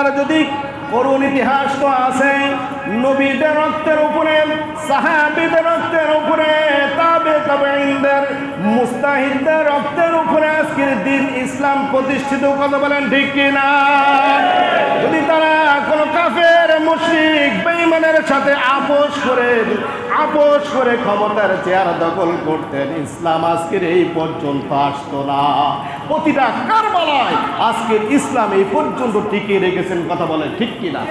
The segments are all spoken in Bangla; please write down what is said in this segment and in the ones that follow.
আর যদি করুণ ইতিহাস তো আছে, নবীদের রক্তের উপরে, সাহাবীদের রক্তের উপরে, তাবেঈনদের, মুস্তাহিদদের রক্তের উপরে আজকের দিন ইসলাম প্রতিষ্ঠিত। কথা বলেন ঠিক কিনা? যদি তারা কোনো কাফের, মুশরিক, বেঈমানের সাথে আপোষ করে ক্ষমতার চেয়ার দখল করতেন, ইসলাম আজকের এই পর্যন্ত আসতো না। প্রতিটা কারবালায় আজকের ইসলাম এই পর্যন্ত টিকে রেখেছেন। কথা বলেন ঠিক কিনা?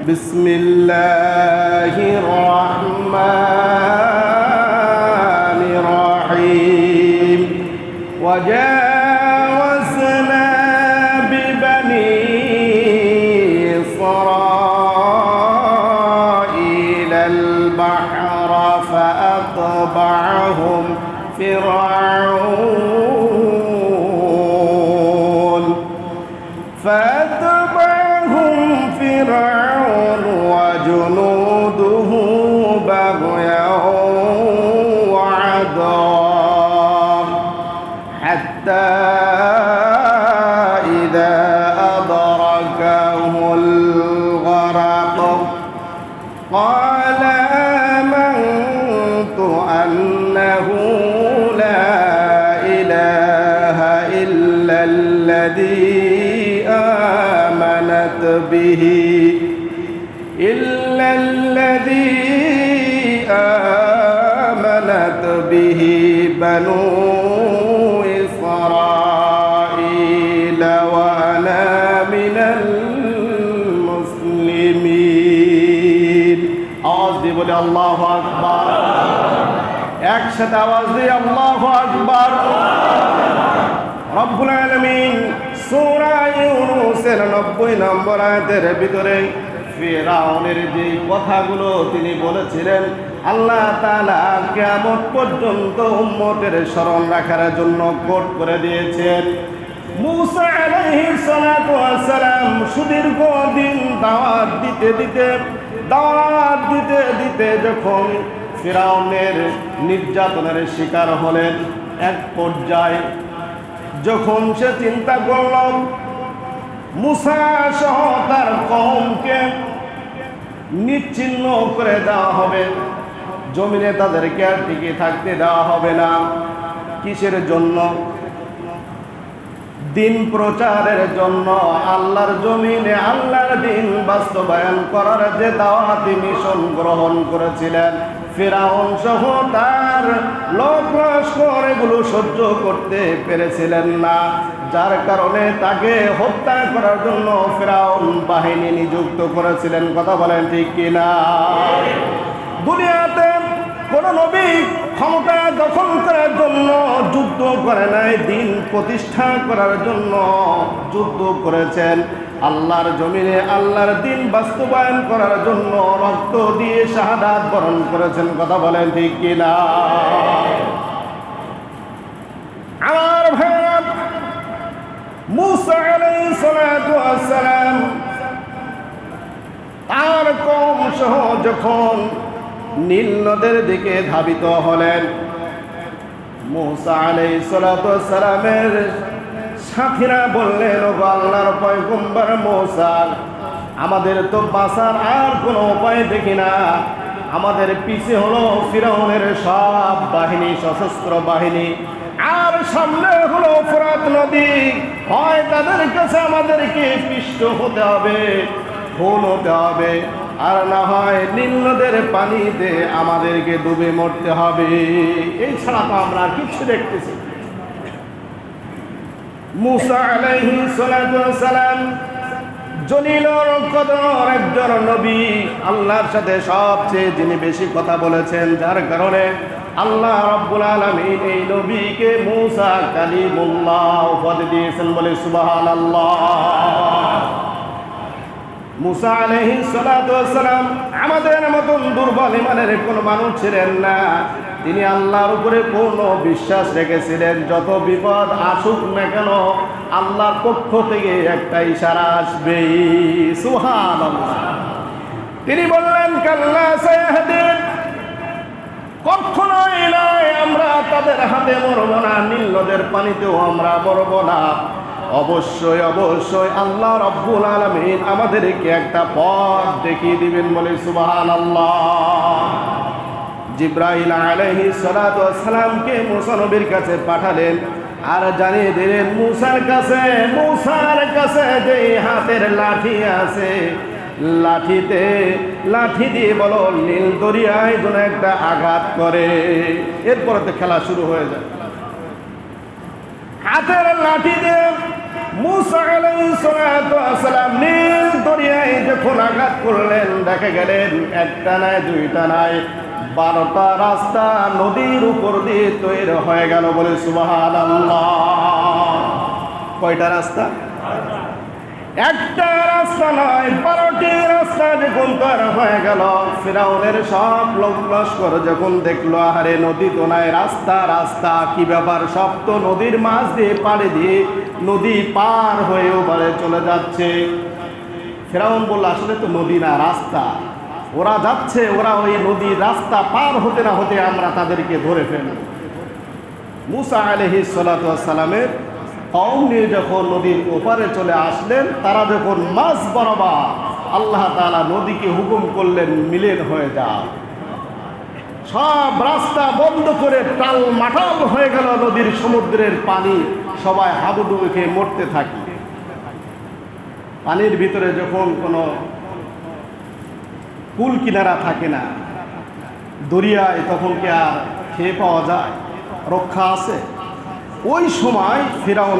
বিসমিল্লাহির রহমানির রহিম। ওয়াজাওয়াজনা বিবানি ইসরাঈলাল বাহরা ফাআতবা'হুম ফিরআউন وجنوده بغيا وعدوا حتى إذا أدركه الغرق قال آمنت أنه لا إله إلا الذي آمنت به بنو إسرائيل وأنا من المسلمين। আওয়াজ দিয়ে বলে আল্লাহু আকবার। একসাথে আওয়াজ দিয়ে আল্লাহু আকবার। রব্বুল আলামিন সূরা ইউনূসের 90 নম্বর আয়াতের ভিতরে ফিরআউনের যে কথাগুলো তিনি বলেছিলেন, আল্লাহ তাআলা কিয়ামত পর্যন্ত উম্মতের স্মরণ রাখার জন্য কোট করে দিয়েছেন। মূসা আলাইহিস সালাতু ওয়াস সালাম সুদীর্ঘ দিন দাওয়াত দিতে যখন ফিরআউনের নির্যাতনের শিকার হলেন, এক পর্যায়ে যখন সে চিন্তা করল মূসা সহ তার কওমকে নিচ্ছিন্ন করে দেওয়া হবে, জমিনে তাদেরকে আর টিকে থাকতে দেওয়া হবে না। কিসের জন্য? দিন প্রচারের জন্য, আল্লাহর জমিনে আল্লাহর দিন বাস্তবায়ন করার যে দাওয়াতি মিশন গ্রহণ করেছিলেন, ফিরআউন সহ তার লোক লস্কর এগুলো সহ্য করতে পেরেছিলেন না, যার কারণে তাকে হত্যা করার জন্য ফিরআউন বাহিনী নিযুক্ত করেছিলেন। কথা বলেন ঠিক কিনা? দুনিয়াতে কোন নবী ক্ষমতা দখল করার জন্য যুদ্ধ করে নাই, দিন প্রতিষ্ঠা করার জন্য যুদ্ধ করেছেন। আল্লাহর জমিনে আল্লাহর দিন বাস্তবায়ন করার জন্য রক্ত দিয়ে শাহাদাত বরণ করেছেন। কথা বলেন ঠিক কিনা? আমার ভাইরা, মূসা আলাইহিস সালাতু ওয়াস সালাম তার কওম সহ যখন নীল নদের দিকে ধাবিত হলেন, মূসা আলাইহিস সালাতু ওয়াস সালামের সাথীরা বললেন, ওগো আল্লাহর পয়গম্বর মূসা, আমাদের তো বাঁচার আর কোনো উপায় দেখি না। আমাদের পিছে হলো ফিরআউনের সব বাহিনী, সশস্ত্র বাহিনী, আর সামনে হলো ফোরাত নদী। হয় তাদের কাছে আমাদেরকে পিষ্ট হতে হবে, খুন হতে হবে, আর না হয় নীল নদের পানিতে আমাদেরকে ডুবে মরতে হবে। এই ছাড়া তো আমরা কিছু দেখতেছি। মূসা আলাইহিস সালাতু ওয়াস সালাম জলিল কদর একজন নবী, আল্লাহর সাথে সবচেয়ে যিনি বেশি কথা বলেছেন, যার কারণে আল্লাহ রাব্বুল আলামিন এই নবীকে মূসা কালিমুল্লাহ উপাধি দিয়েছেন। বলে সুবহানাল্লাহ। মূসা আলাইহিস সালাতু ওয়াস সালাম আমাদের মতন দুর্বল ইমানের কোনো মানুষ ছিলেন না। তিনি আল্লাহর উপরে পূর্ণ বিশ্বাস রেখেছিলেন। যত বিপদ আসুক না কেন, আল্লাহর পক্ষ থেকে একটা ইশারা আসবেই। সুবহানাল্লাহ। তিনি বললেন, কাল্লা সায়াহদিন, কখনোই নয়, আমরা তাদের হাতে মরব না, নীল নদের পানিতেও আমরা মরব না। অবশ্যই অবশ্যই আল্লাহ রাব্বুল আলামিন আমাদেরকে একটা পথ দেখিয়ে দিবেন, বলে সুবহানাল্লাহ। জিবরাইল আলাইহিস সালাতু ওয়াস সালামকে মুসা নবীর কাছে পাঠালেন আর জানিয়ে দিলেন মুসার কাছে যে হাতের লাঠি আছে, লাঠি দিয়ে বলো নীল দরিয়ায় যেন একটা আঘাত করে। এরপরে তো খেলা শুরু হয়ে যায়। হাতের লাঠি দিয়ে মুসা আলাইহিস সালাতু ওয়াস সালাম নীল দরিয়ায় যখন আঘাত করলেন, দেখে গেলেন একটা নয় দুইটা নয় 12টা রাস্তা নদীর উপর দিয়ে তৈরি হয়ে গেল, বলে সুবহানাল্লাহ। কয়টা রাস্তা? একটা রাস্তা নয় 12টি রাস্তা যখন তৈরি হয়ে গেল, ফিরাউনের সব লোক লস্কর যখন দেখলো আহারে নদী তো নাই, রাস্তা কি ব্যাপার, সব তো নদীর মাঝ দিয়ে পাড়ি দিয়ে নদী পার হয়ে ওপারে চলে যাচ্ছে। ফিরাউন বলল আসলে তো নদী না রাস্তা, ওরা যাচ্ছে, ওরা ওই নদীর রাস্তা পার হতে না হতে আমরা তাদেরকে ধরে ফেলব। মুসা আলাইহিস সালাতু ওয়াস সালামের কওম নিয়ে যখন নদীর ওপারে চলে আসলেন, তারা যখন মাঝ বরাবর, আল্লাহ তাআলা নদীকে হুকুম করলেন মিলেন হয়ে যাও। সব রাস্তা বন্ধ করে টালমাটাল হয়ে গেল নদীর সমুদ্রের পানি, সবাই হাবুডুবু খেয়ে মরতে থাকে। পানির ভিতরে যখন কোনো কুল কিনারা থাকে না, দরিয়ায় তখন কি আর খেয়ে পাওয়া যায়, রক্ষা আছে? ওই সময় ফিরাউন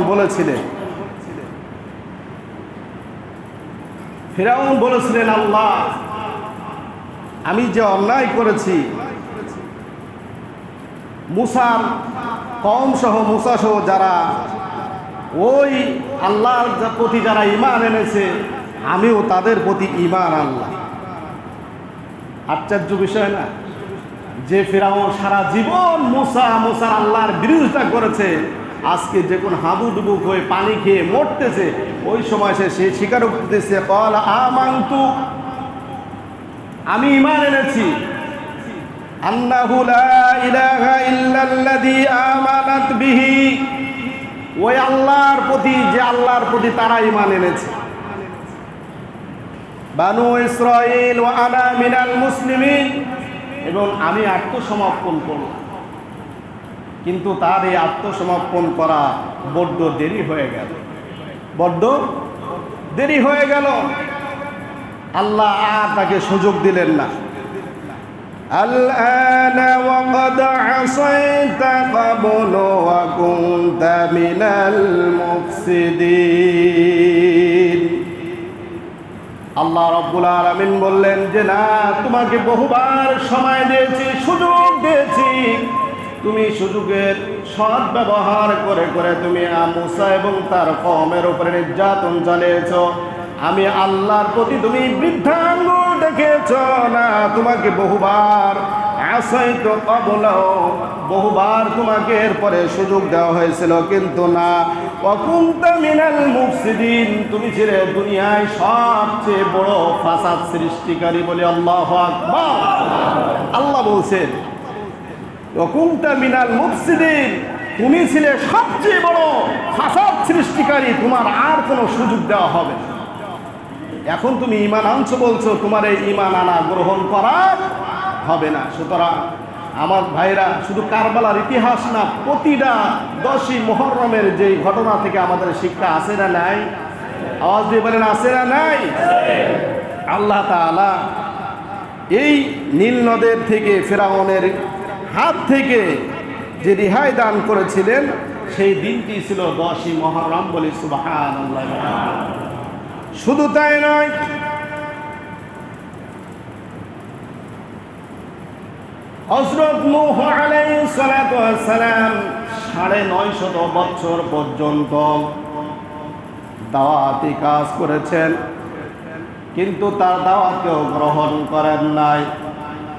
বলেছিলেন আল্লাহ আমি যে অন্যায় করেছি, মুসার কওম সহ মুসা সহ যারা ওই আল্লাহর প্রতি যারা ঈমান এনেছে, আমিও তাদের প্রতি ঈমান আনলাম। আশ্চর্য বিষয় না যে ফিরাউন সারা জীবন মুসার আল্লাহর বিরোধিতা করেছে, আজকে যখন হাবুডুবু হয়ে পানি খেয়ে মরতেছে, ওই সময় সে স্বীকার করতেছে ক্বালা আমানতু, আমি ঈমান এনেছি, আন্নাহু লা ইলাহা ইল্লাল্লাযী আমানাত বিহি, ওই আল্লাহর প্রতি যে আল্লাহর প্রতি তারা ঈমান এনেছে। বানু ইসরাঈল ওয়া আনা মিনাল মুসলিমিন, এবং আমি আত্মসমর্পণ করলাম। কিন্তু তার এই আত্মসমর্পণ করা বড্ড দেরি হয়ে গেল। আল্লাহ আর তাকে সুযোগ দিলেন না। আল-আনা ওয়া ক্বাদ আসাইতা ক্বাবলু ওয়া কুনতা মিনাল মুফসিদিন। আল্লাহ রাব্বুল আলামিন বললেন যে না, তোমাকে বহুবার সময় দিয়েছি, সুযোগ দিয়েছি, তুমি সুযোগের সৎ ব্যবহার করে তুমি মুসা এবং তার কওমের উপরে নির্যাতন চালিয়েছ। আমি আল্লাহর প্রতি তুমি বৃদ্ধাঙ্গুল দেখেছ না, তোমাকে বহুবার আসাইতু ক্বাবলু, বহুবার তোমাকে এরপরে সুযোগ দেওয়া হয়েছিল, কিন্তু না। ওয়া কুনতা মিনাল মুফসিদিন, তুমি ছিলে দুনিয়ায় সবচেয়ে বড় ফাসাদ সৃষ্টিকারী, বলে আল্লাহু আকবার। আল্লাহ বলছেন ওয়া কুনতা মিনাল মুফসিদিন, তুমি ছিলে সবচেয়ে বড় ফাসাদ সৃষ্টিকারী, তোমার আর কোনো সুযোগ দেওয়া হবে না। এখন তুমি ঈমান আনছো বলছো, তোমার এই ঈমান আনা গ্রহণ করা হবে না। সুতরাং আমার ভাইরা, শুধু কারবালার ইতিহাস না, প্রতিটা 10ই মুহররমের যে ঘটনা থেকে আমাদের শিক্ষা আছে না নাই? আওয়াজ দিয়ে বলেন আছে না নাই? আল্লাহ তাআলা এই নীল নদের থেকে, ফিরাউনের হাত থেকে যে রেহাই দান করেছিলেন, সেই দিনটি ছিল 10ই মুহররম, বলি সুবহানাল্লাহ। শুধু তাই নয়, হযরত নূহ আলাইহিস সালাতু ওয়াস সালাম 950 বছর পর্যন্ত দাওয়াতি কাজ করেছেন, কিন্তু তার দাওয়াতকেও গ্রহণ করেন নাই।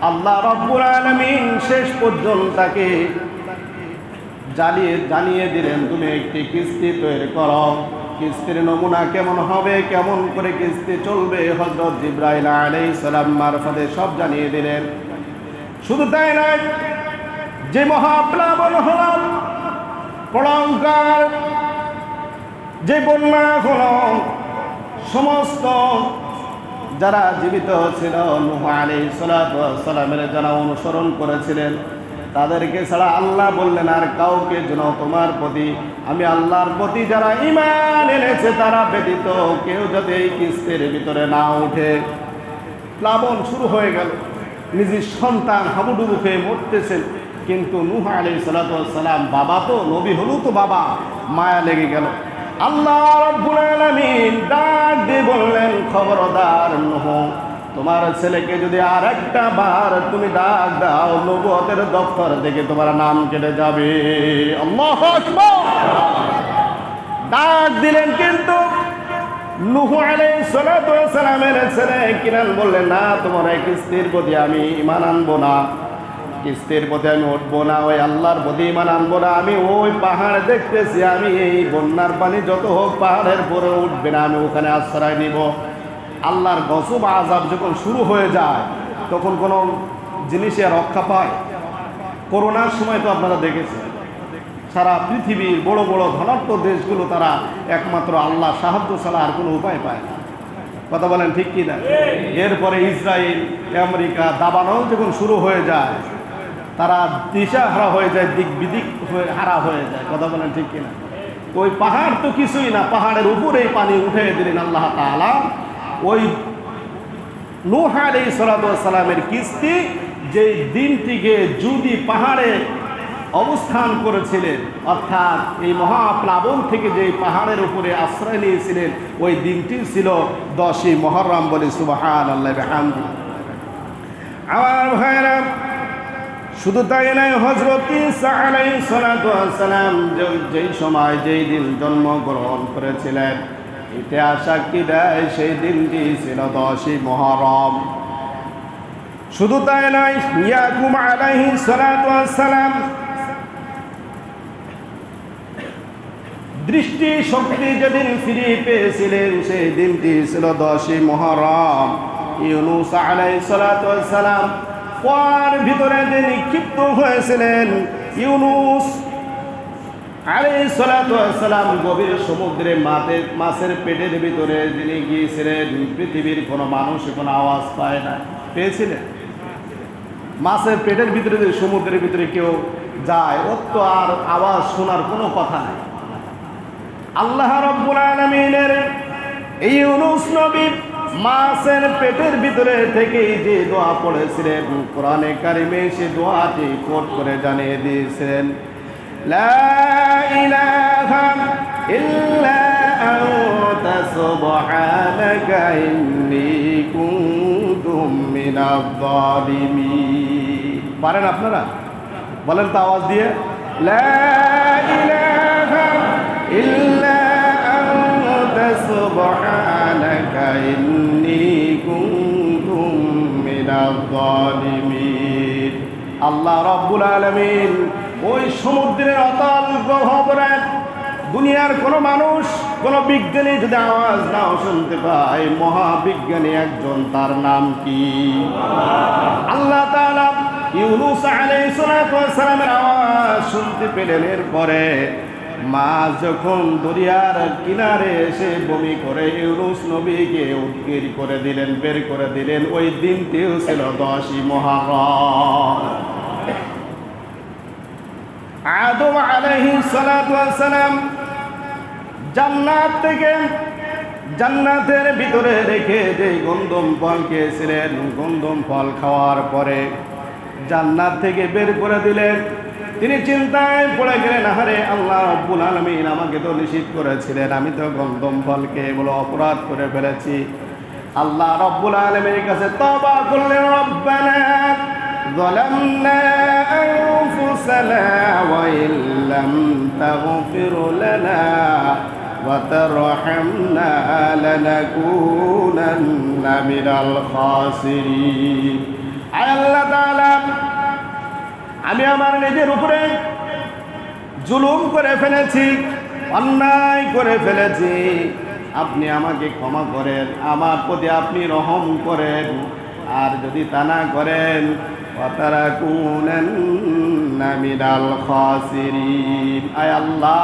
আল্লাহ রাব্বুল আলামিন শেষ পর্যন্ত তাকে জানিয়ে দিলেন, তুমি একটি কিস্তি তৈরি করো, কিস্তির নমুনা কেমন হবে, কেমন করে কিস্তি চলবে, হযরত জিবরাইল আলাইহিস সালাম মারফতে সব জানিয়ে দিলেন। শুধু তাই নয়, যে মহাপ্লাবন হল, প্রলয়ঙ্কার যে বন্যা হলো সমস্ত যারা জীবিত ছিল নূহ আলাইহিস সালামের যারা অনুসরণ করেছিলেন তাদেরকে ছাড়া আল্লাহ বললেন আর কাউকে যেন তোমার প্রতি আমি আল্লাহর প্রতি যারা ঈমান এনেছে তারা ব্যতীত কেউ যাতে এই কিস্তির ভিতরে না উঠে। প্লাবন শুরু হয়ে গেল, নিজের সন্তান হাবুডুবু খেয়ে মরতেছেন, কিন্তু নূহ আলাইহিস সালাম বাবা তো নবী হলো তো বাবা, মায়া লেগে গেল। আল্লাহ রাব্বুল আলামিন ডাক দিয়ে বললেন খবরদার নূহ, তোমার ছেলেকে যদি আর একটা বার তুমি ডাক দাও নবুয়তের দপ্তর থেকে তোমার নাম কেটে যাবে। আল্লাহু আকবার। ডাক দিলেন, কিন্তু নূহ আলাইহিস সালামের ছেলে কিনান বললেন না, তোমার এই কিস্তির প্রতি আমি ঈমান আনবো না, কিস্তির পথে আমি উঠবো না, ওই আল্লাহর প্রতি ঈমান আনবো না। আমি ওই পাহাড় দেখতেছি, আমি এই বন্যার পানি যত হোক পাহাড়ের পরে উঠবে না, আমি ওখানে আশ্রয় নিব। আল্লাহর গজব আযাব যখন শুরু হয়ে যায় তখন কোনো জিনিসে রক্ষা পায়। করোনার সময় তো আপনারা দেখেছেন সারা পৃথিবীর বড় বড় ধনাঢ্য দেশগুলো তারা একমাত্র আল্লাহ সাহায্য ছাড়া আর কোনো উপায় পায় না। কথা বলেন ঠিক কি না? এরপরে ইসরায়েল আমেরিকা দাবানল যখন শুরু হয়ে যায় তারা দিশা হারা হয়ে যায়, দিক বিদিক হারা হয়ে যায়। কথা বলেন ঠিক কিনা? ওই পাহাড় তো কিছুই না, পাহাড়ের উপরেই পানি উঠে দিলেন আল্লাহ তাআলা। ওই নূহ আলাইহিস সালামের কিস্তি যে দিনটিকে যদি পাহাড়ে অবস্থান করেছিলেন, অর্থাৎ এই মহাপ্লাবন থেকে যে পাহাড়ের উপরে আশ্রয় নিয়েছিলেন, ওই দিনটি ছিল 10ই মুহররম। বলি সুবহানাল্লাহি ওয়া বিহামদিহি। আমার ভাইরা, শুধু তাই নয়, হযরত ঈসা আলাইহিস সালাম যেই সময় যেই দিন জন্মগ্রহণ করেছিলেন ইতিহাস সাক্ষী দেয় সেই দিনটি ছিল 10ই মুহররম। শুধু তাই নয়, ইয়াকুব আলাইহিস সালাম দৃষ্টি শক্তি যেদিন ফিরে পেয়েছিলেন সেই দিনটি ছিল 10ই মুহররম। ইউনূস আলাইহিস সালাম কুয়ার ভিতরে যে নিক্ষিপ্ত হয়েছিলেন, ইউনূস আলাইহিস সালাম গভীর সমুদ্রে মাছের পেটের ভিতরে যিনি গিয়েছিলেন, পৃথিবীর কোনো মানুষ কোনো আওয়াজ পায় না, পেয়েছিলেন। মাছের পেটের ভিতরে যদি সমুদ্রের ভিতরে কেউ যায় ওর তো আর আওয়াজ শোনার কোনো কথা নাই। আল্লাহ রাব্বুল আলামিনের এই ইউনূস নবী মাছের পেটের ভিতরে থেকে যে দোয়া পড়েছিলেন, কোরআনে কারিমে সে দোয়াটি কোট করে জানিয়ে দিয়েছেন, লা ইলাহা ইল্লা আনতা সুবহানাকা ইন্নী কুনতু মিনাজ জালিমিন। পারেন আপনারা? বলেন তো আওয়াজ দিয়ে, লা ইলাহা ইল্লা আনতা সুবহানাকা ইন্নী কুনতু মিনাজ জালিমিন। আল্লাহ রাব্বুল আলামিন ওই সমুদ্রের অতল গহ্বরে দুনিয়ার কোনো মানুষ কোনো বিজ্ঞানী যদি আওয়াজ নাও শুনতে পায়, মহাবিজ্ঞানী একজন, তার নাম কি? আল্লাহ তাআলা ইউনূস আলাইহিস সালামের আওয়াজ শুনতে পেলেন। এরপরে মাছ যখন দরিয়ার কিনারে এসে বমি করে ইউনূস নবীকে উদ্গীর করে দিলেন, বের করে দিলেন। ওই দিনটিও ছিল 10ই মুহররম। আদম আলাইহিস সালাম জান্নাত থেকে জান্নাতের ভিতরে রেখে যে গন্ধম ফল খেয়েছিলেন, গন্ধম ফল খাওয়ার পরে জান্নাত থেকে বের করে দিলেন। তিনি চিন্তায় পড়ে গেলেন, আরে আল্লাহ রাব্বুল আলামিন আমাকে তো নিষেধ করেছিলেন, আমি তো গন্ধম ফল খেয়ে বলে অপরাধ করে ফেলেছি। আল্লাহ রাব্বুল আলামিনের কাছে তওবা করলেন, রব্বানা ظلمنا أنفسنا وإن لم تغفر لنا وترحمنا لنكونن من الخاسرين। আল্লাহ তাআলা, আমি আমার নিজের উপরে জুলুম করে ফেলেছি, অন্যায় করে ফেলেছি, আপনি আমাকে ক্ষমা করেন, আমার প্রতি আপনি রহম করেন। আর যদি তা না করেন ফাতারাকুনান্না মিনাল খাসিরিন। আয় আল্লাহ,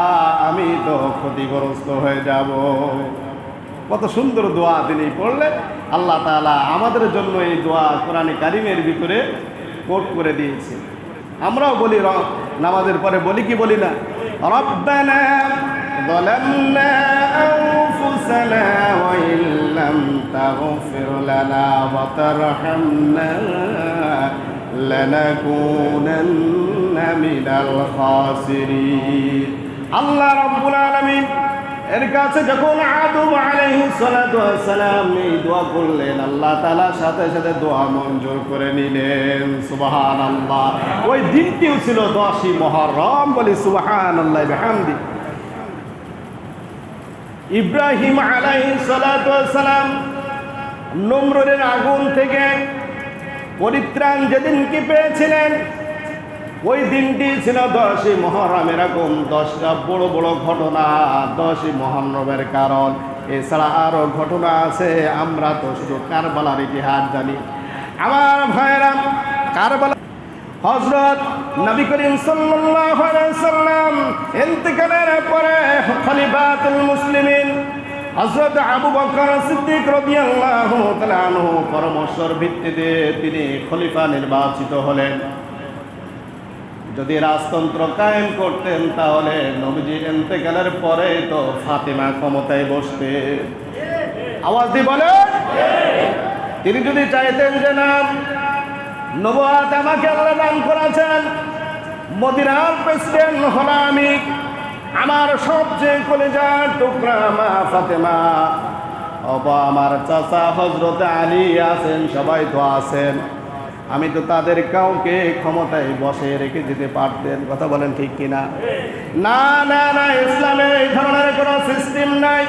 আমি তো ক্ষতিগ্রস্ত হয়ে যাব। কত সুন্দর দোয়া তিনি পড়লেন। আল্লাহ তাআলা আমাদের জন্য এই দোয়া কোরআনে কারিমের ভিতরে কোট করে দিয়েছে। আমরাও বলি, নামাজের পরে বলি কি বলি না? রব্বানা যালামনা আনফুসানা ওয়া ইল্লাম তাগফির লানা ওয়া তারহামনা লানাকুনান্না মিনাল খাসিরিন। আল্লাহ রাব্বুল আলামিন এর কাছে যখন আদম আলাইহিস সালাতু ওয়াস সালাম এই দোয়া করলেন, আল্লাহ তাআলা সাথে সাথে দোয়া মঞ্জুর করে নিলেন। সুবহানাল্লাহ। ওই দিনটিও ছিল 10ই মুহররম। বলি সুবহানাল্লাহ বিহামদি। ইব্রাহিম আলাইহিস সালাতু ওয়াস সালাম নমরুদের আগুন থেকে পরিত্রাণ যেদিন কি পেয়েছিলেন, ওই দিনটি ছিল 10ই মুহররম। এরকম 10টা বড় বড় ঘটনা 10ই মুহররমের কারণ। এছাড়া আরও ঘটনা আছে। আমরা তো শুধু কারবালার ইতিহাস জানি। আমার ভাইরা, কারবালা হযরত নবী করিম সাল্লাল্লাহু আলাইহি সাল্লাম ইন্তেকালের পরে খলিফাতুল মুসলিমিন হযরত আবু বকর সিদ্দিক রাদিয়াল্লাহু তাআলা আনহু পরামর্শের ভিত্তিতে তিনি খলিফা নির্বাচিত হলেন। যদি রাজতন্ত্র কায়েম করতেন তাহলে নবীজি ইন্তেকালের পরে তো ফাতেমা ক্ষমতায় বসতে। আওয়াজ দিয়ে বলে, তিনি যদি চাইতেন যে না, নবুয়ত আমাকে আল্লাহ দান করেছেন, মদিনার প্রেসিডেন্ট হলাম আমি, আমার সবচেয়ে কলিজার টুকরা মা ফাতেমা, আমার চাচা হযরত আলী আছেন, সবাই তো আছেন, আমি তো তাদের কাউকে ক্ষমতায় বসে রেখে যেতে পারতেন। কথা বলেন ঠিক কিনা? না না না, ইসলামে এই ধরনের কোনো সিস্টেম নাই।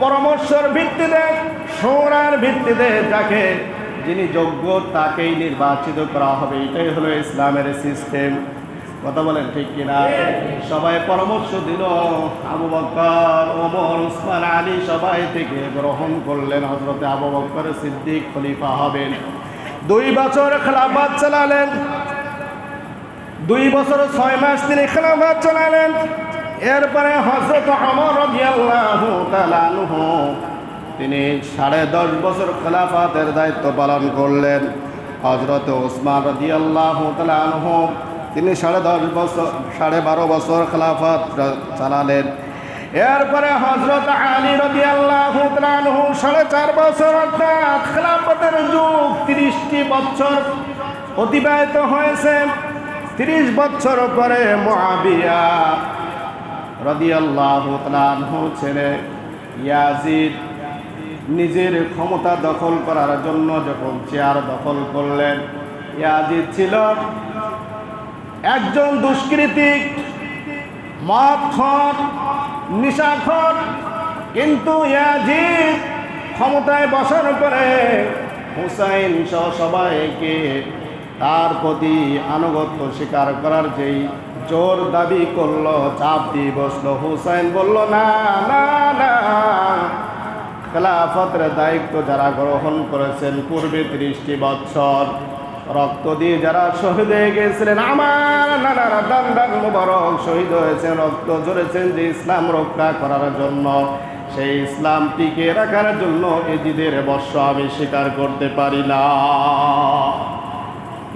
পরামর্শের ভিত্তিতে, শোরার ভিত্তিতে যাকে যিনি যোগ্য তাকেই নির্বাচিত করা হবে। এটাই হলো ইসলামের সিস্টেম। কথা বলেন ঠিক কিনা? সবাই পরামর্শ দিল, আবু বকর, ওমর, উসমান, আলী সবাই থেকে গ্রহণ করলেন হযরত আবু বকর সিদ্দিক খলিফা হবেন। 2 বছর খেলাফত চালালেন। 2 বছর 6 মাস তিনি খেলাফত চালালেন। এরপরে হযরত ওমর রাদিয়াল্লাহু তাআলা আনহু তিনি 10.5 বছর খেলাফতের দায়িত্ব পালন করলেন। হযরত ওসমান রাদিয়াল্লাহু তাআলা আনহু তিনি 10.5 বছর 12.5 বছর খেলাফত চালালেন। এরপরে হযরত আলী রাদিয়াল্লাহু তাআলা আনহু 4.5 বছর, অর্থাৎ খেলাফতের যুগ 30টি বছর অতিবাহিত হয়েছে। 30 বছর পরে মুআবিয়া রাদিয়াল্লাহু তাআলা আনহু ছেলে ইয়াজিদ নিজের ক্ষমতা দখল করার জন্য যখন চেয়ার দখল করলেন, ইয়াজিদ ছিল একজন দুষ্কৃতী, মদখোর, নিশাখোর। কিন্তু ইয়াজিদ ক্ষমতায় বসার পরে হুসাইন সহ সবাইকে তার প্রতি আনুগত্য স্বীকার করার যেই জোর দাবি করলো, চাপ দিয়ে বসলো। হুসাইন বলল, না না না, খেলাফতের দায়িত্ব যারা গ্রহণ করেছেন পূর্বে 30টি বছর রক্ত দিয়ে যারা শহীদ হয়ে গেছিলেন, আমার নানারা দান দান মুবারক শহীদ হয়েছেন, রক্ত ঝরেছেন যে ইসলাম রক্ষা করার জন্য, সেই ইসলাম টিকে রাখার জন্য এজিদের বর্ষ আমি স্বীকার করতে পারি না।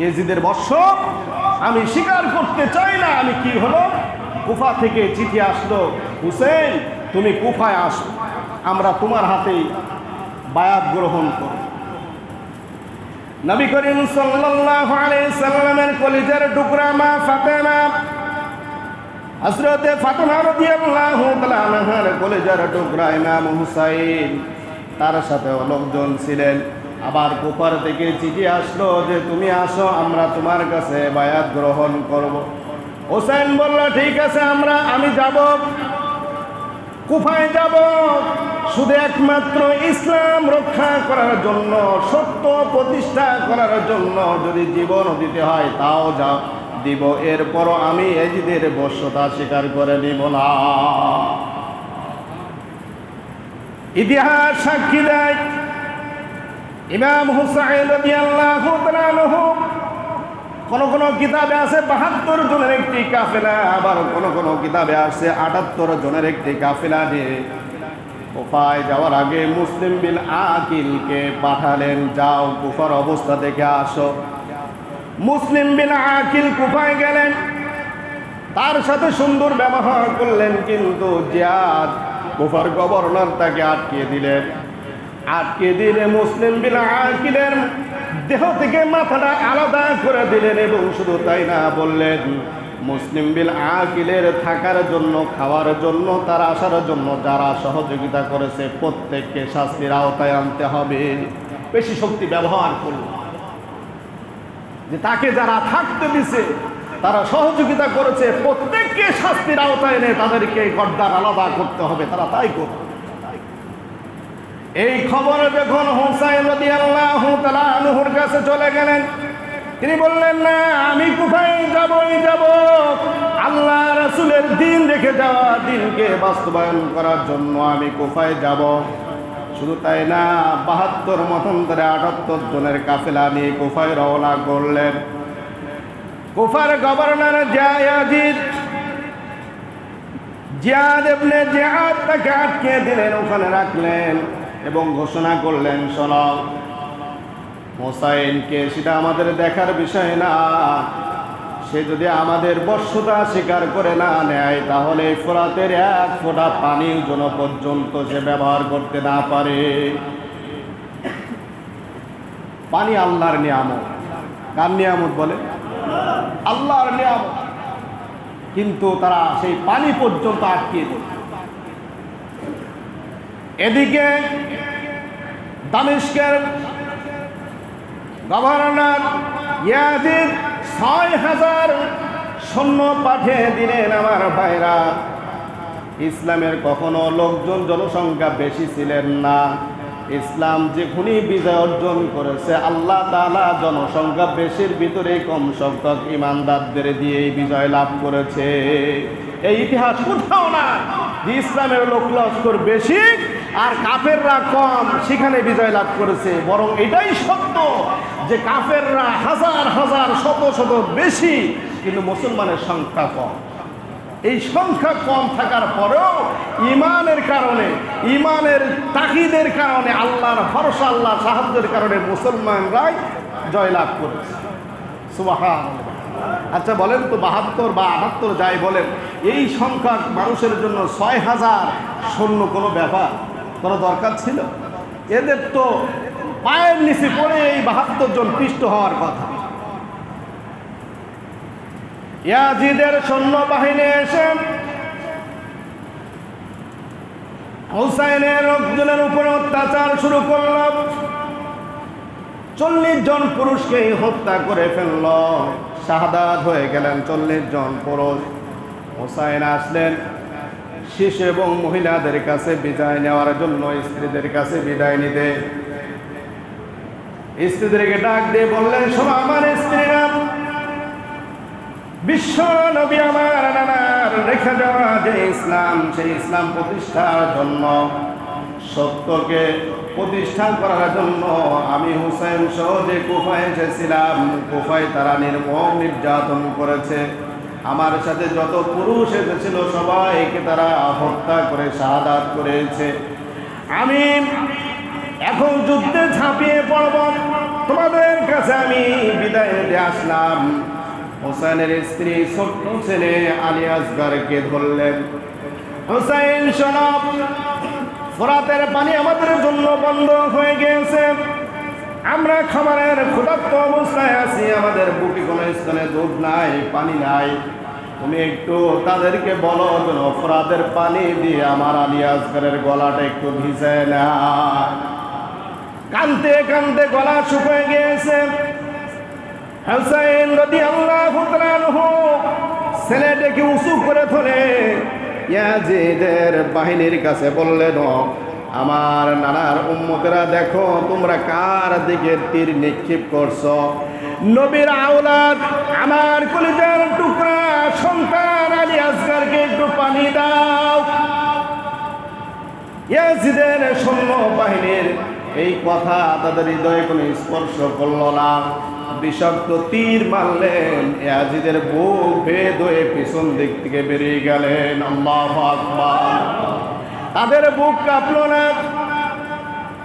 এজিদের বর্ষ আমি স্বীকার করতে চাই না। আমি কি হলো, কুফা থেকে চিঠি আসলো, হুসেন তুমি কুফায় আসো, আমরা তোমার হাতেই বায়াত গ্রহণ করব। নবী করিম সাল্লাল্লাহু আলাইহি সাল্লামের কলিজার টুকরা মা ফাতেমা, হযরতে ফাতেমা রাদিয়াল্লাহু তাআলা আনহার কলিজার টুকরা ইমাম হুসাইন, তার সাথে লোকজন ছিলেন। আবার কুফার থেকে চিঠি আসলো যে তুমি আসো, আমরা তোমার কাছে বায়াত গ্রহণ করব। হুসাইন বলল, ঠিক আছে, আমি যাব, কুফায় যাব, শুধু একমাত্র ইসলাম রক্ষা করার জন্য, সত্য প্রতিষ্ঠা করার জন্য যদি জীবন দিতে হয় তাও যাও দিব, এরপরও আমি এজিদের বশ্যতা স্বীকার করে নিব না। ইতিহাস সাক্ষী দেয়, ইমাম হুসাইন রাদিয়াল্লাহু তাআলা আনহু কোন কিতাবে আছে 72 জনের একটি কাফেলা, আবার কোন কিতাবে আছে 78 জনের একটি কাফেলা নিয়ে কুফায় যাওয়ার আগে মুসলিম বিন আকিলকে পাঠালেন, যাও কুফার অবস্থা দেখে আসো। মুসলিম বিন আকিল কুফায় গেলেন, তার সাথে সুন্দর ব্যবহার করলেন, কিন্তু জিয়াদ কুফার গভর্নর তাকে আটকে দিলেন। আটকে দিলে মুসলিম বিন আকিলের দেহ থেকে মাথাটা আলাদা করে দিলেন, এবং শুধু তাই না, বললেন মুসলিম বিন আকিলের থাকার জন্য, খাওয়ার জন্য, তার আসার জন্য যারা সহযোগিতা করেছে প্রত্যেককে শাস্তির আওতায় আনতে হবে। বেশি শক্তি ব্যবহার করল, যে তাকে যারা থাকতে দিছে, তারা সহযোগিতা করেছে, প্রত্যেককে শাস্তির আওতায় এনে তাদেরকে গর্দান আলাদা করতে হবে, তারা তাই করবে। এই খবর যখন হুসাইন রাদিয়াল্লাহু তাআলা আনহুর কাছে চলে গেলেন, তিনি বললেন, না, আমি কুফায় যাবই যাব, আল্লাহ রাসূলের দিন রেখে যাওয়া দিনকে বাস্তবায়ন করার জন্য আমি কুফায় যাব। শুধু তাই না, 72 মতান্তরে 78 জনের কাফেলা নিয়ে কুফায় রওনা করলেন। কুফার গভর্নর জিয়াদ ইবনে জিয়াদ তাকে আটকে দিলেন, ওখানে রাখলেন এবং ঘোষণা করলেন, শোনো, হোসাইনকে সেটা আমাদের দেখার বিষয় না, সে যদি আমাদের বর্ষতা স্বীকার করে না নেয়, তাহলে ফোরাতের 1 ফোঁটা পানির জন্য পর্যন্ত সে ব্যবহার করতে না পারে। পানি আল্লাহর নিয়ামত। কার নিয়ামত বলে? আল্লাহর নিয়ামত। কিন্তু তারা সেই পানি পর্যন্ত আটকে দেয়। এদিকে দামেস্কের গভর্নর ইয়াজিদ 6000 সৈন্য পাঠিয়ে দিলেন। আমার ভাইরা, ইসলামের কখনো লোকজন জনসংখ্যা বেশি ছিলেন না। ইসলাম যেখানে বিজয় অর্জন করেছে, আল্লাহ তাআলা জনসংখ্যা বেশির ভিতরে কম সংখ্যক ইমানদারদের দিয়ে বিজয় লাভ করেছে। এই ইতিহাস কোথাও না যে ইসলামের লোক লস্কর বেশি আর কাফেররা কম, সেখানে বিজয় লাভ করেছে। বরং এটাই সত্য যে কাফেররা হাজার হাজার শত শত বেশি, কিন্তু মুসলমানের সংখ্যা কম। এই সংখ্যা কম থাকার পরেও ইমানের কারণে, ইমানের তাকিদের কারণে, আল্লাহর ভরসা, আল্লাহর সাহায্যের কারণে মুসলমানরাই জয়লাভ করেছে। সুবহানাল্লাহ। আচ্ছা বলেন তো, 72 বা 78 যাই বলেন, এই সংখ্যা মানুষের জন্য 6000 সৈন্য কোনো ব্যাপার, কোনো দরকার ছিল? এদের তো পায়ের নিচে পড়ে এই 72 জন পিষ্ট হওয়ার কথা। ইয়াজিদের সৈন্যবাহিনী এসে হুসাইনের লোকজনের উপরে অত্যাচার শুরু করল। 40 জন পুরুষকে হত্যা করে ফেলল, শাহাদাত হয়ে গেলেন 40 জন পুরুষ। হুসাইন আসলেন শিশু এবং মহিলাদের কাছে বিদায় নেওয়ার জন্য, স্ত্রীদের কাছে বিদায় নিতে। স্ত্রীদেরকে ডাক দিয়ে বললেন, শোনো আমার স্ত্রীরা, বিশ্ব নবী আমার নানার রেখে যাওয়া যে ইসলাম, সেই ইসলাম প্রতিষ্ঠার জন্য, সত্যকে প্রতিষ্ঠা করার জন্য আমি হুসাইন সহ যে কুফায় এসেছিলাম, কুফায় তারা নির্মম নির্যাতন করেছে। আমার সাথে যত পুরুষ এসেছিল সবাইকে তারা হত্যা করে শাহাদাত করেছে। আমি এখন যুদ্ধে ঝাঁপিয়ে পড়ব, তোমাদের কাছে আমি বিদায় দিয়ে আসলাম। হুসাইনের স্ত্রী ছোট্ট ছেলে আলী আসগরকে ধরলেন, হুসাইন শোনো, ফোরাতের পানি আমাদের জন্য বন্ধ হয়ে গিয়েছে, আমরা খাবারের ক্ষুধার্ত অবস্থায় আছি, আমাদের বুকে কোনো স্থানে দুধ নাই, পানি নাই, তুমি একটু তাদেরকে বলো যেন ফোরাতের পানি দিয়ে আমার আলী আসগরের গলাটা একটু ভিজে না। কাঁদতে কাঁদতে গলা শুকিয়ে গিয়েছে। হুসাইন রাদিয়াল্লাহু তাআলা আনহু ছেলেটাকে উঁচু করে ধরে ইয়াজিদের বাহিনীর কাছে বললেন, আমার নানার উম্মতেরা, দেখো তোমরা কার দিকে তীর নিক্ষেপ করছো। নবীর আওলাদ, আমার কলিজার টুকরা সন্তান আলী আসগরকে একটু পানি দাও। ইয়াজিদের সৈন্য বাহিনীর এই কথা তাদের হৃদয়ে কোনো স্পর্শ করলো না। বিষাক্ত তীর মারলেন, ইয়াজিদের বুক ভেদ হয়ে পিছন দিক থেকে বেরিয়ে গেলেন। আল্লাহু আকবার। তাদের বুক কাঁপলো না।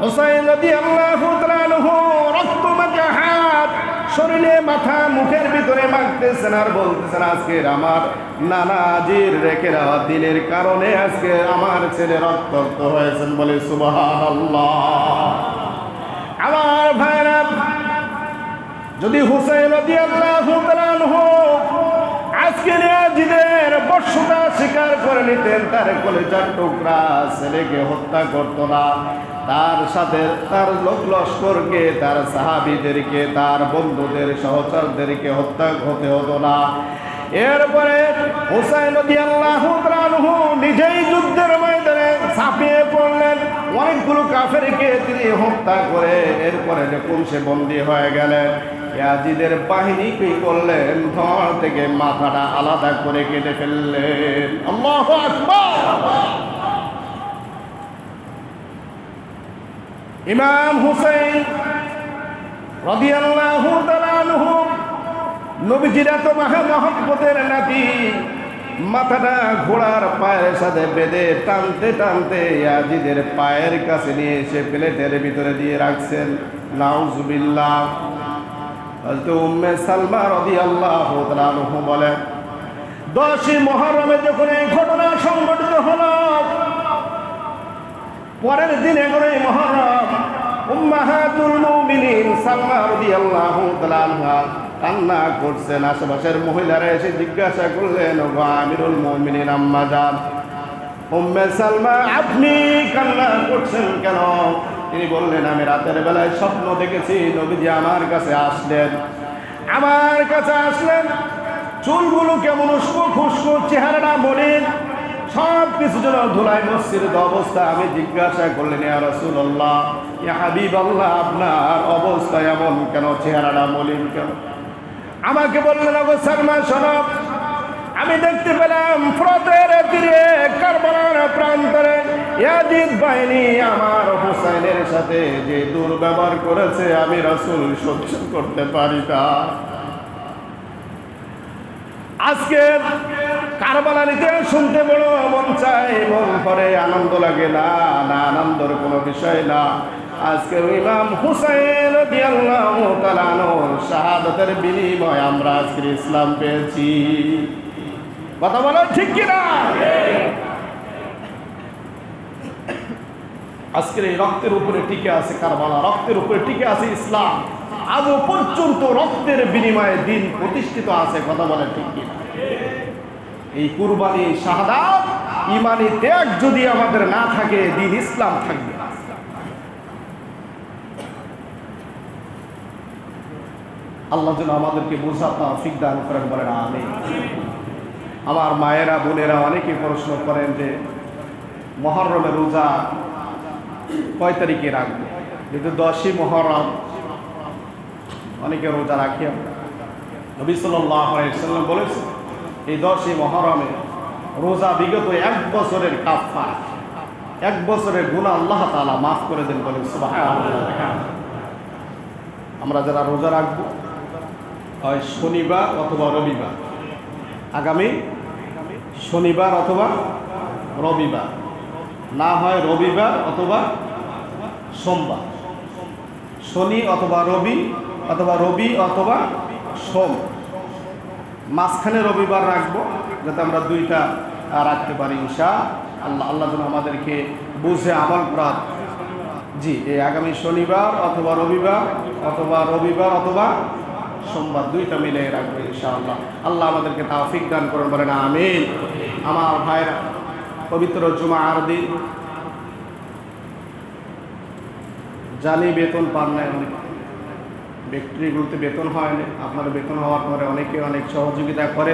হুসাইন রাদিয়াল্লাহু তাআলা আনহু রক্ত মাখা হাত শরীরে, মাথা, মুখের ভিতরে মাখতেছেন আর বলতেছেন, আজকের আমার নানাজির রেখে দেওয়া দিনের কারণে আজকে আমার ছেলে রক্তাক্ত হয়েছেন। বলে সুবহানাল্লাহ। আমার ভাইরা, যদি হুসাইন রাদিয়াল্লাহু তাআলা আনহু আজকে ইয়াজিদের বর্ষতা স্বীকার করে নিতেন, তার কলিজার টুকরা ছেলেকে হত্যা করতো না, তার সাথে তার লোক লস্করকে, তার সাহাবীদেরকে, তার বন্ধুদের, সহচরদেরকে হত্যা হতে হতো না। এরপরে হুসাইন রাদিয়াল্লাহু তাআলা আনহু নিজেই যুদ্ধের ময়দানে ঝাঁপিয়ে পড়লেন, অনেকগুলো কাফেরকে তিনি হত্যা করে এরপরে যখন সে বন্দী হয়ে গেলেন, ইয়াজিদের বাহিনী কি করলেন, ধড় থেকে মাথাটা আলাদা করে কেটে ফেললেন। আল্লাহু আকবার। ইমাম হুসাইন রাদিয়াল্লাহু তাআলা আনহু নবীজির এত মহব্বতের নাতি, মাথাটা ঘোড়ার পায়ের সাথে বেঁধে টানতে টানতে ইয়াজিদের পায়ের কাছে নিয়ে এসে প্লেটের ভিতরে দিয়ে রাখছেন। নাউজুবিল্লাহ। হযরত উম্মে সালমা রাদিয়াল্লাহু তাআলা আনহা বলেন, 10ই মুহররমে যখন এই ঘটনা সংঘটিত হলো, পরের দিন 11ই মুহররম উম্মাহাতুল মুমিনিন সালমা রাদিয়াল্লাহু তাআলা আনহা কান্না করছেন। আশেপাশের মহিলারা এসে জিজ্ঞাসা করলেন, ওগো আমিরুল মুমিনিন আম্মা জান, উম্মে সালমা আপনি কান্না করছেন কেন? তিনি বললেন, আমি রাতের বেলায় স্বপ্ন দেখেছি নবীজি আমার কাছে আসলেন। চুলগুলো কেমন উস্কো খুস্কো, চেহারাটা মলিন, সব কিছু যেন ধুলায় মসজিদ অবস্থা। আমি জিজ্ঞাসা করলেন, ইয়া রাসূলুল্লাহ, ইয়া হাবিবাল্লাহ, আপনার অবস্থা এমন কেন, চেহারাটা মলিন কেন? আমাকে বললেন, ওগো সালমা শোনো, আমি দেখতে পেলাম ফ্রতের তীরে কারবালার প্রান্তরে ইয়াজিদ বাহিনী আমার হুসাইনের সাথে যে দুর্ব্যবহার করেছে, আমি রাসূল সহ্য করতে পারি না। আজকে কারবালার ইতিহাস শুনতে বড় মন চায়, মন করে আনন্দ লাগে না, না আনন্দের কোনো বিষয় না। আজকে ইমাম হুসাইন রাদিয়াল্লাহু তাআলা আনহুর শাহাদাতের বিনিময়ে আমরা আজকে ইসলাম পেয়েছি। কথা বলো ঠিক কিনা? আজকের এই রক্তের উপরে টিকে আছে কারবালা, রক্তের উপরে টিকে আছে ইসলাম। আজও পর্যন্ত রক্তের বিনিময়ে দিন প্রতিষ্ঠিত আছে। কথা বলে ঠিক কিনা? এই কুরবানি, শাহাদাত, ইমানি ত্যাগ যদি আমাদের না থাকে, দিন ইসলাম থাকবে। আল্লাহ যেন আমাদেরকে বোঝা তৌফিক দান করেন, বলেন আমিন। আমার মায়েরা, বোনেরা অনেকে প্রশ্ন করেন যে মুহররমের রোজা কয় তারিখে রাখবো? যেহেতু 10ই মুহররম, অনেকে রোজা রাখি আমরা। নবী সাল্লাল্লাহু আলাইহি ওয়াসাল্লাম বলেছেন, এই 10ই মুহররমে রোজা বিগত 1 বছরের কাফারা, 1 বছরের গুনাহ আল্লাহ তাআলা মাফ করে দেন। বলেন সুবহানাল্লাহ। আমরা যারা রোজা রাখবো, হয় শনিবার অথবা রবিবার, আগামী শনিবার অথবা রবিবার, না হয় রবিবার অথবা সোমবার, শনি অথবা রবি, অথবা রবি অথবা সোম, মাঝখানে রবিবার রাখবো, যাতে আমরা 2টা রাখতে পারি ইনশাআল্লাহ। আল্লাহ যেন আমাদেরকে বুঝে আমল করার। জি, এই আগামী শনিবার অথবা রবিবার, অথবা রবিবার অথবা সোমবার, 2টা মিলে রাখবো ইনশাআল্লাহ। আল্লাহ আমাদেরকে তৌফিক দান করুন, বলেন আমিন। আমার ভাইরা, পবিত্র জুমার দিন, জানি বেতন পান নাই অনেক, ব্যক্তিগুলোতে বেতন হয় না। আপনারা বেতন হওয়ার পরে অনেকে অনেক সহযোগিতা করে।